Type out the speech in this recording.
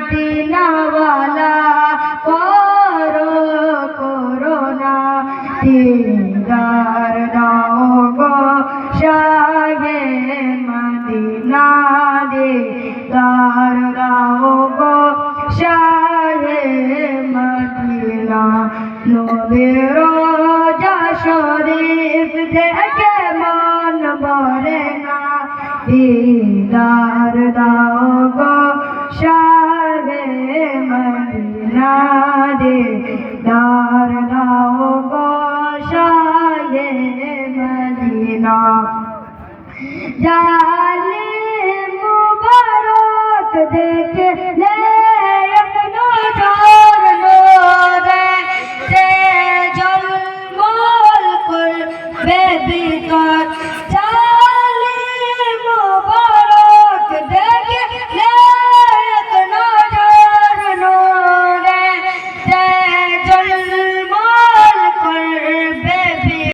মদিনাওয়ালা করো করুণা দিদার দাও গো শাহে মদিনা দিদার দাও গো শাহে মদিনা নবীর রোজা শরীফ দেখে মন ভরে না দিদার দাও গো শাহে মদিনা দিদার দাও গো শাহে মদিনা জালে মুবারক দেখলে